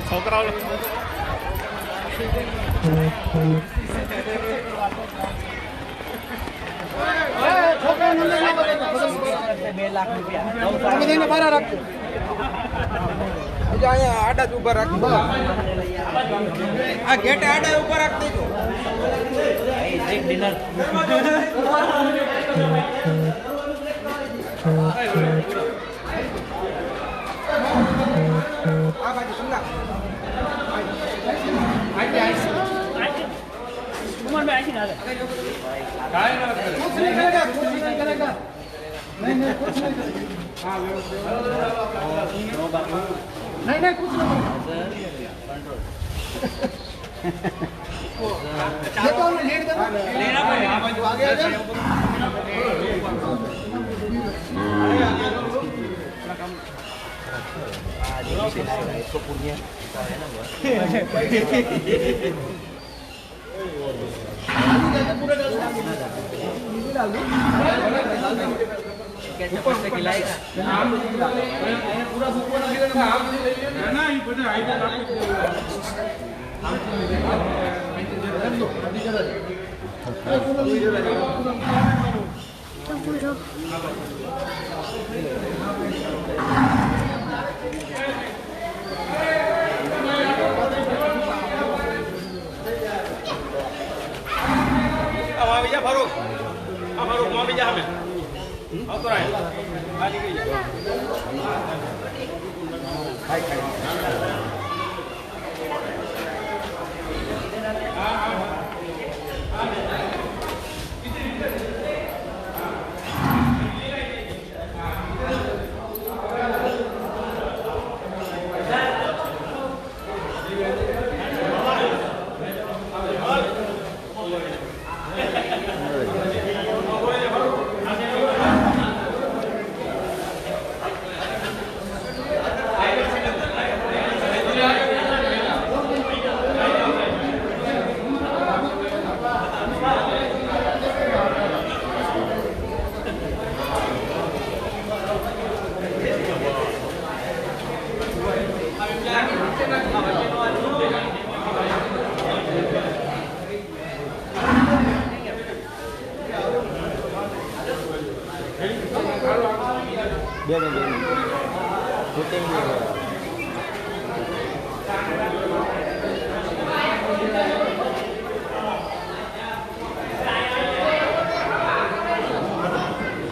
છોકરાઓ આડા જ ઉભા રાખી આ ગેટ આડા ઉભા રાખી ડિનર આ બાજુ સુના नहीं कुछ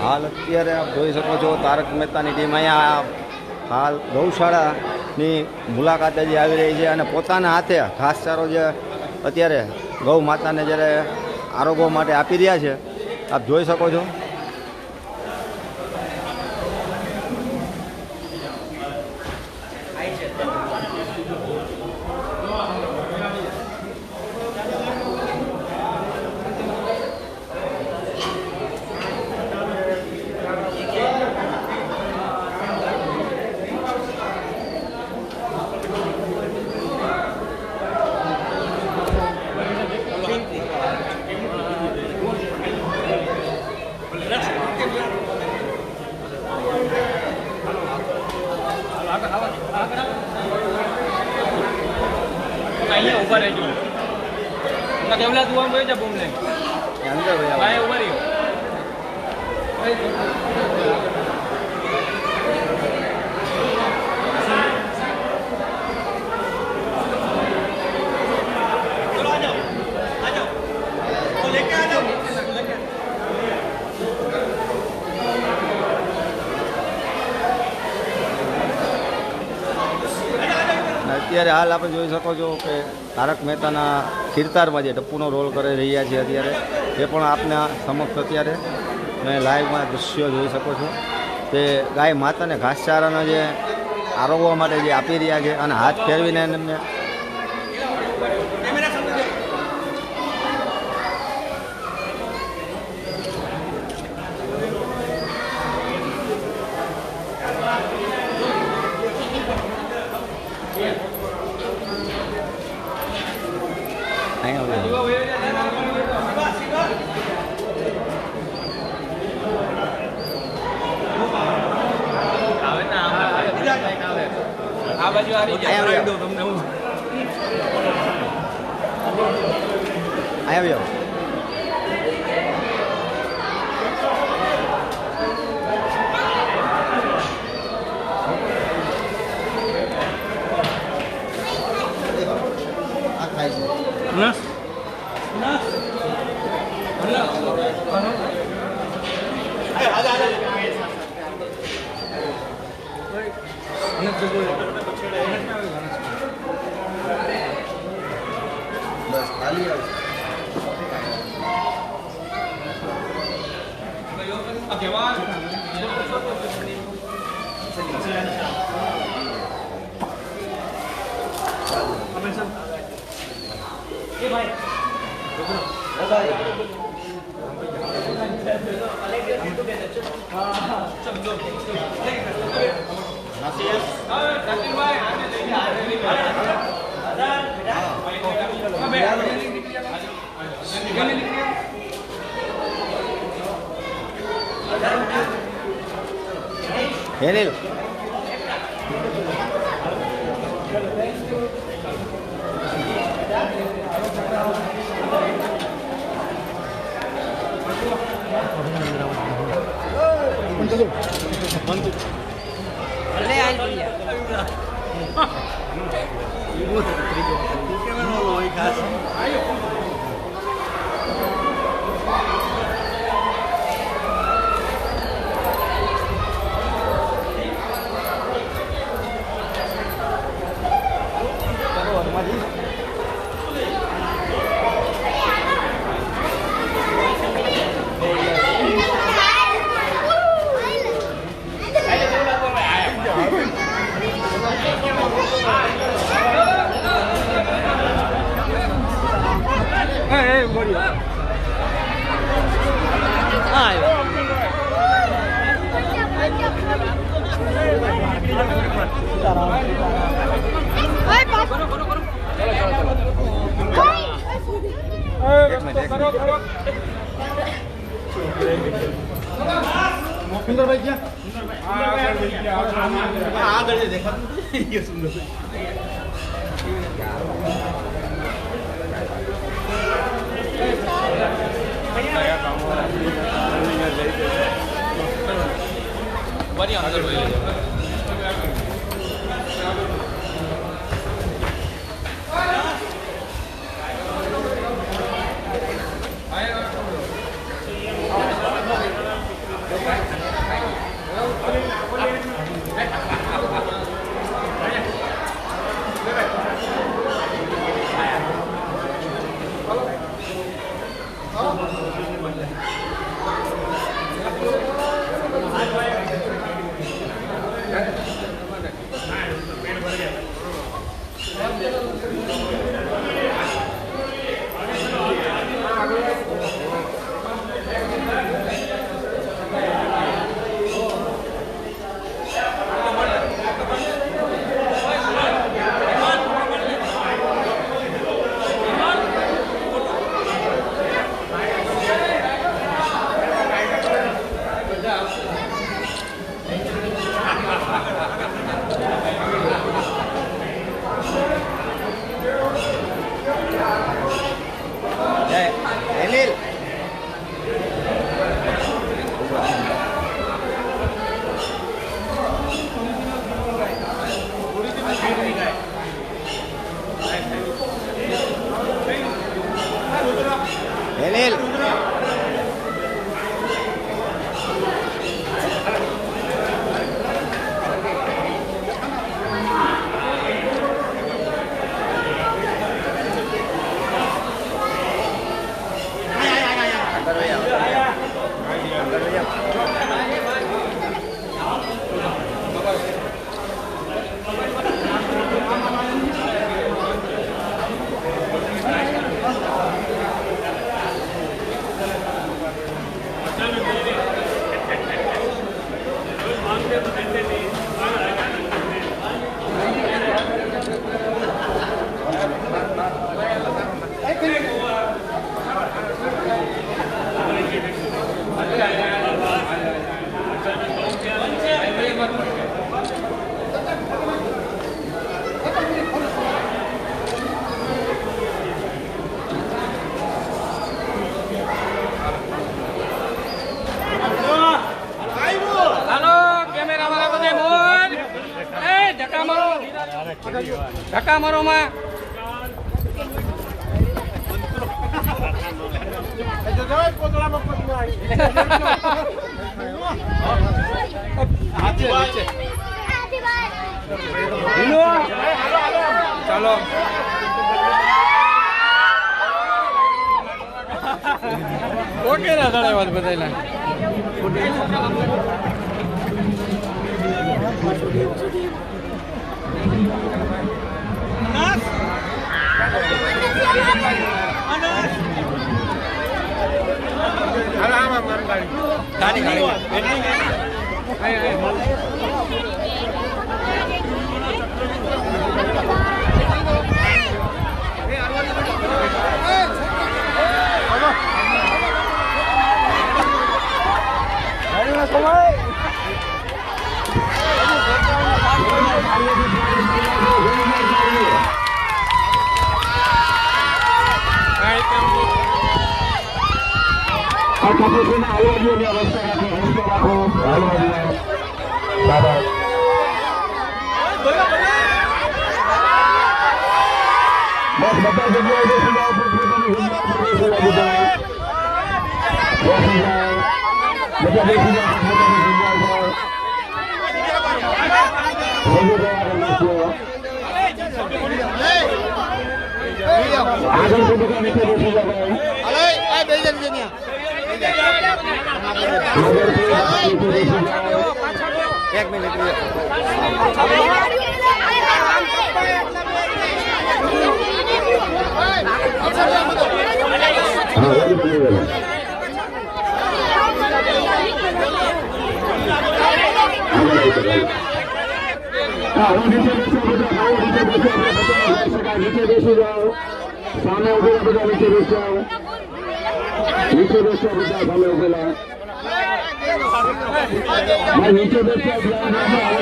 હાલ અત્યારે આપ જોઈ શકો છો તારક મહેતાની ટીમ અહીંયા હાલ ગૌશાળાની મુલાકાતે જે આવી રહી છે અને પોતાના હાથે ઘાસચારો જે અત્યારે ગૌ માતાને જ્યારે આરોગ્ય માટે આપી રહ્યા છે આપ જોઈ શકો છો. અહીંયા ઉભા રહેજો કેવલા તું આમ ભાઈ જા બોમ લે અંદર ભાઈ ઉભા રહ્યો અત્યારે હાલ આપણે જોઈ શકો છો કે તારક મહેતાના કીર્તારમાં જે ટપ્પુનો રોલ કરી રહ્યા છે અત્યારે એ પણ આપના સમક્ષ અત્યારે મેં લાઈવમાં દૃશ્યો જોઈ શકો છો. તે ગાય માતાને ઘાસચારાનો જે આરોગવા માટે જે આપી રહ્યા છે અને હાથ ફેરવીને એમને આ બાજુ આવી જાય તમને હું આવ્યો બસ ખાલી હેનિલ સુંદરભાઈ ક્યાં આગળ દેખાતું સુંદરભાઈ બરી અંદર હોય ધક્કા મારો માં ચાલો ઓકે ના ધડાવ્યા બધા એક મિનિટ નીચે બેસી જાઓ સામે ઉભેલા બધા નીચે બેસી જાઓ નીચે બેસવા બધા સામે ઉભેલા નીચે બેસવા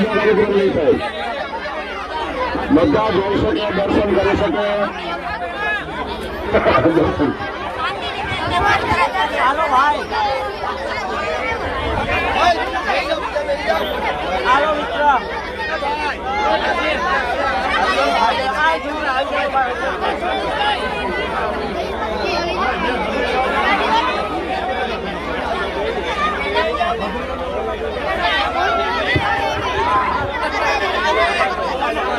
કાર્યક્રમ નહીં થાય બધા જોઈ શકે દર્શન કરી શકે દર્શન હાલો ભાઈ હાલો મિત્ર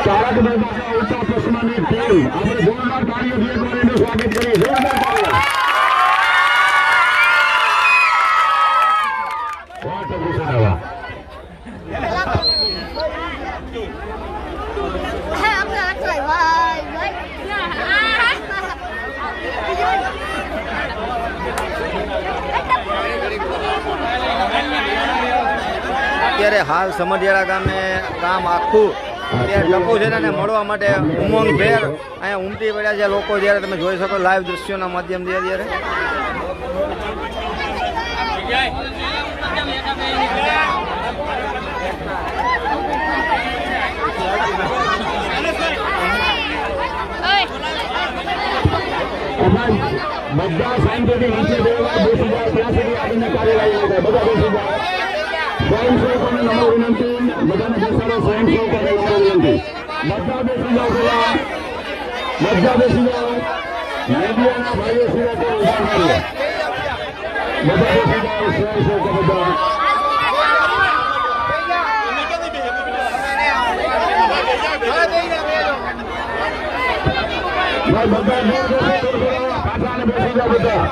તારક મહેતા ઉલ્ટા ચશ્માની ટીમ આપણે જોરદાર તાળીઓથી એકવાર એનું સ્વાગત કરીએ જોરદાર તાળીઓ અત્યારે હાલ સમઢિયાળા ગામે ગામ આખું અત્યારે ટપુ છે ને મળવા માટે ઉમંગ ભેર અહીંયા ઉમટી પડ્યા છે લોકો. જ્યારે તમે જોઈ શકો લાઈવ દ્રશ્યોના માધ્યમથી અત્યારે બધા શાંતિથી નીચે બેસી જાય ત્યાં સુધી આગળની કાર્યવાહી થાય. બધા બેસી જાય. સ્વયંસેવકોને નમ્ર વિનંતી, બધાને બેસાડો. સ્વયંસેવકોને નમ્ર વિનંતી, બધા બેસી જાઓ. પેલા બધા બેસી જાઓ. મીડિયાના ભાઈઓ સિવાય કોઈ ઉભા ન રહે. બધા બેસી જાઓ. સ્વયંસેવકો બધા પાછાને બેસી જાઓ. બધા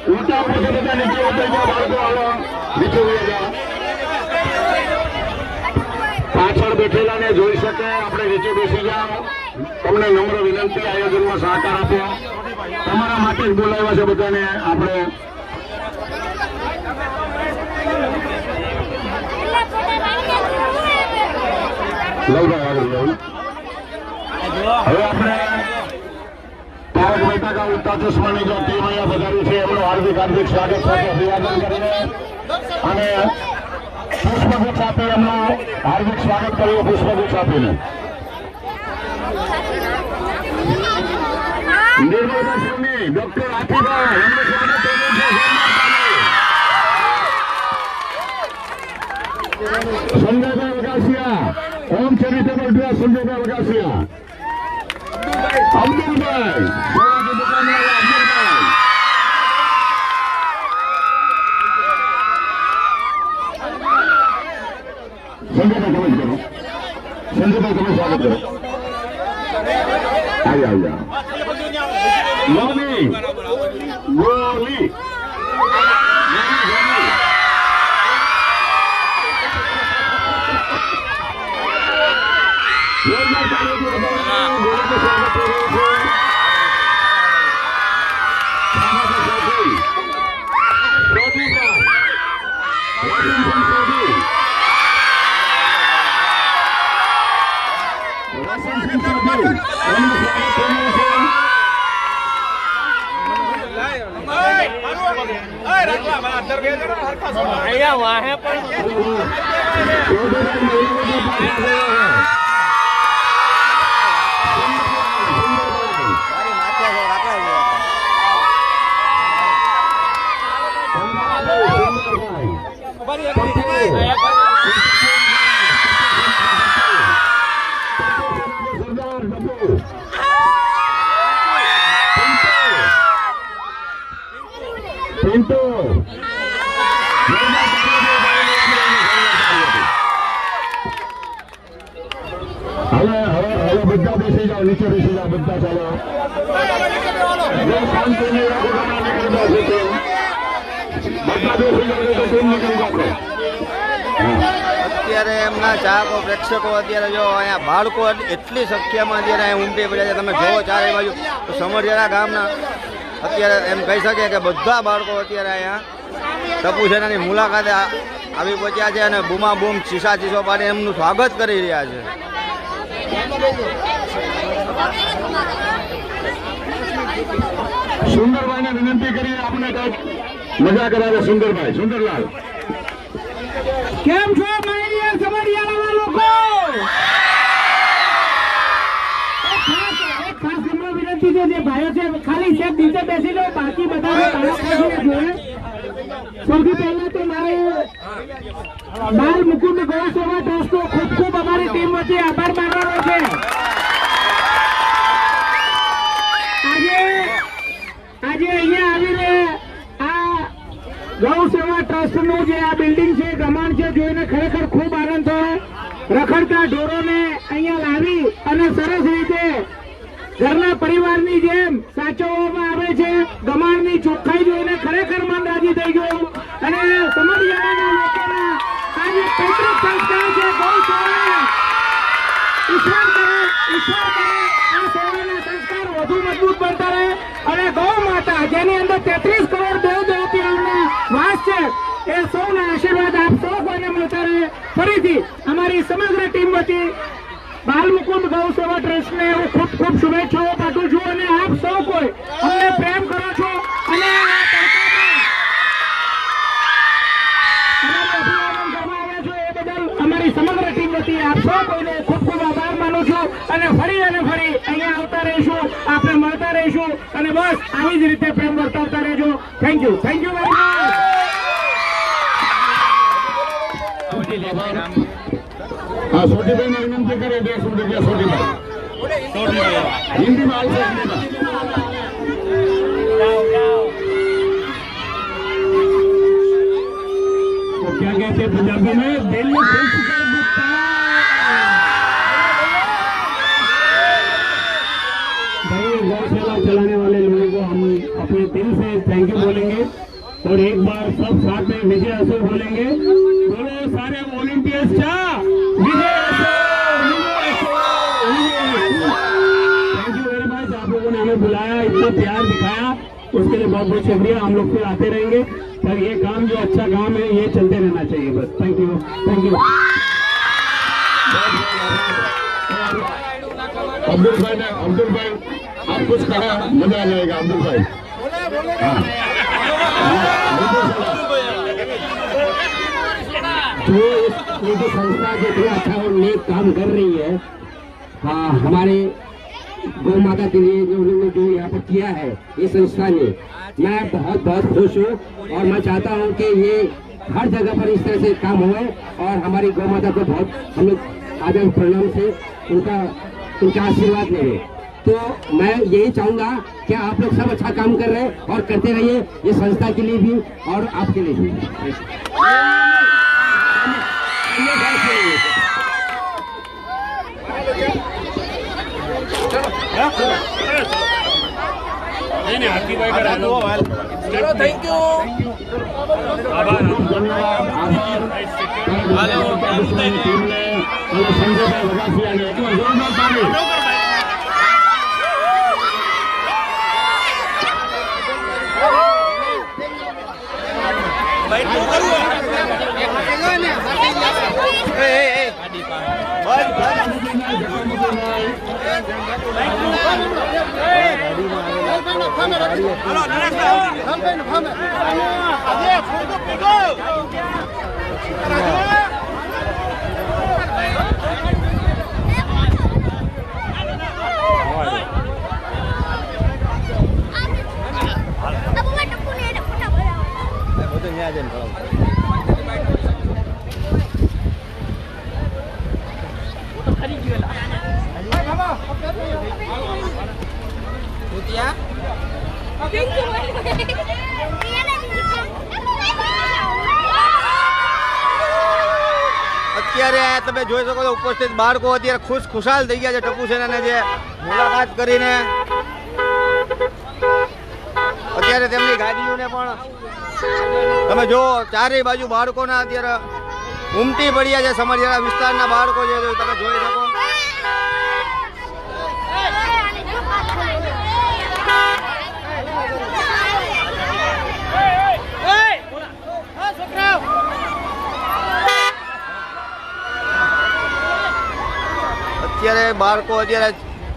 ઊંચા ઉપર બધા નીચે ઉતરી જાઓ. બાળકો હાલો નીચે ઉતરી જાઓ. પાછળ બેઠેલાને જોઈ શકે. આપણે નીચે બેસી જાઓ. તમને નમ્ર વિનંતી, આયોજનમાં સહકાર આપો. તમારા માટે જ બોલાવ્યા છે બધાને. આપણે હવે આપણે તારક મહેતા કા ઉલ્ટા ચશ્માની જો ટીમ અહીંયા વધારી છે એમનું હાર્દિક હાર્દિક સ્વાગત સાથે અભિવાદન કરીને અને પુષ્પગુચ્છ આપી એમનું હાર્દિક સ્વાગત કરીએ. પુષ્પગુચ્છ આપીને નિર્મળા સ્વામી ડોક્ટર આફીભાઈ એમનું સ્વાગત કર્યું છે. पोल्ट्री संजय भाई बगासिया अब्दुल भाई सेवा की दुकान वाला अब्दुल भाई संजय भाई कमेंट करो संजय भाई कमेंट स्वागत करो आइए आइए लोनी गोली અહીંયા વાહે પણ पिंटू હવે બધા બેસી જાઓ નીચે બેસી જાઓ બધા ચાલો શાંતિ અત્યારે એમના ચાહકો પ્રેક્ષકો અત્યારે જો અહીંયા બાળકો એટલી સંખ્યામાં અત્યારે અહીંયા ઉમટી પડ્યા છે. તમે જોવો ચારે બાજુ તો સમઢિયાળા ગામના અત્યારે એમ કહી શકીએ કે બધા બાળકો અત્યારે અહીંયા ટપુ સેનાની મુલાકાતે આવી પહોંચ્યા છે અને બૂમા બૂમ ચીસા ચીસો પાડી એમનું સ્વાગત કરી રહ્યા છે. સુંદરભાઈને વિનંતી કરીએ આપણે કંઈક મજા કરાવે. સુંદરભાઈ સુંદરલાલ કેમ છો મારી સમઢિયાળા લોકો? એક ખાસ નમ્ર વિનંતી છે જે ભાઈઓ છે ખાલી છે નીચે બેસી જાઓ બાકી બધા જોઈએ. સૌથી પહેલા તો મારે બાલ મુકુંદ ગૌ સેવા ટ્રસ્ટનો ખૂબ ખૂબ અમારી ટીમ વચ્ચે આભાર માનવાનો છે. આજે અહીંયા આવીને આ ગૌ સેવા ટ્રસ્ટ નું જે આ બિલ્ડિંગ છે ગમાણ છે જોઈને ખરેખર ખૂબ આનંદ થયો. રખડતા ઢોરોને અહીંયા લાવી અને સરસ રીતે ઘરના પરિવારની જેમ સાચવવામાં આવે છે. ગમાણની ચોખ્ખાઈ જોઈને ખરેખર મન રાજી થઈ ગયું. અને સમઢિયાળાના લોકોના આ જે પૈતૃક સંસ્કાર છે ગૌ સેવાના ઈશ્વર કરે આ સેવાના સંસ્કાર વધુ મજબૂત બનતા રહે અને ગૌ માતા જેની અંદર 33 કરોડ દેવ દેવતીઓના વાસ છે એ સૌના આશીર્વાદ આપ સૌ કોઈને મળતા રહે. ફરીથી અમારી સમગ્ર ટીમ વતી બાલમુકુંદ ગૌ સેવા ટ્રસ્ટને હું ખૂબ ખૂબ શુભેચ્છાઓ પાઠવું છું અને આપ સૌ કોઈ અમને પ્રેમ કરો છો અને આ તડકામાં અમારું અભિવાદન કરવા આવ્યા છો એ બદલ અમારી સમગ્ર ટીમ વતી આપ સૌ કોઈને ખૂબ ખૂબ આભાર માનું છું અને ફરી અહીંયા આવતા રહીશું, આપણે મળતા રહીશું અને બસ આવી જ રીતે પ્રેમ વર્તાવતા રહેજો. Thank you very much. हाँ सोटी भाई ने विनंती करे 150 रुपया सोटी भाई हिंदी में आइए तो क्या कहते हैं पंजाबी में दिल में खुश कर देता भाई. गौशाला चलाने वाले लोगों को हम अपने दिल से थैंक यू बोलेंगे और एक बार सब साथ में विजय असुर बोलेंगे. बोलो सारे वॉलंटियर्स क्या विजय थैंक यू वेरी मच. आप लोगों ने हमें बुलाया, इतना प्यार दिखाया, उसके लिए बहुत बहुत शुक्रिया. हम लोग फिर आते रहेंगे पर ये काम जो अच्छा काम है ये चलते रहना चाहिए बस. थैंक यू अब्दुल भाई आप कुछ कहा मजा आ जाएगा. अब्दुल भाई तो ये जो संस्था जो इतना अच्छा और नेक काम कर रही है, हाँ हमारे गौ माता के लिए जो उन्होंने जो यहाँ पर किया है ये संस्था ने, मैं बहुत बहुत खुश हूँ और मैं चाहता हूँ कि ये हर जगह पर इस तरह से काम हुए और हमारी गौ माता को बहुत हम लोग आदर प्रणाम से उनका आशीर्वाद ले रहे। तो मैं यही चाहूंगा कि आप लोग सब अच्छा काम कर रहे हैं और करते रहिए, ये संस्था के लिए भी और आपके लिए भी। चलो थैंक यू અત્યારે તમે જોઈ શકો છો ઉપસ્થિત બાળકો અત્યારે ખુશાલ થઈ ગયા છે ટપુ સેનાને જે મુલાકાત કરીને અત્યારે તેમની ગાડીઓને પણ તમે જો ચારેય બાજુ બાળકોના અત્યારે ઉમટી પડ્યા છે સમરિયાળા વિસ્તારના બાળકો છે તમે જોઈ શકો અત્યારે બાળકો અત્યારે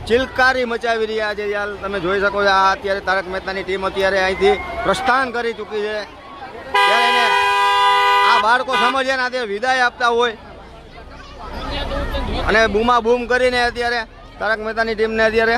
ચિલકારી મચાવી રહ્યા છે યાર તમે જોઈ શકો છો આ અત્યારે તારક મહેતાની ટીમ અત્યારે અહીંથી પ્રસ્થાન કરી ચૂકી છે ત્યારે એને આ બાળકો સમજે ને અત્યારે વિદાય આપતા હોય અને બૂમા બૂમ કરીને અત્યારે તારક મહેતાની ટીમને અત્યારે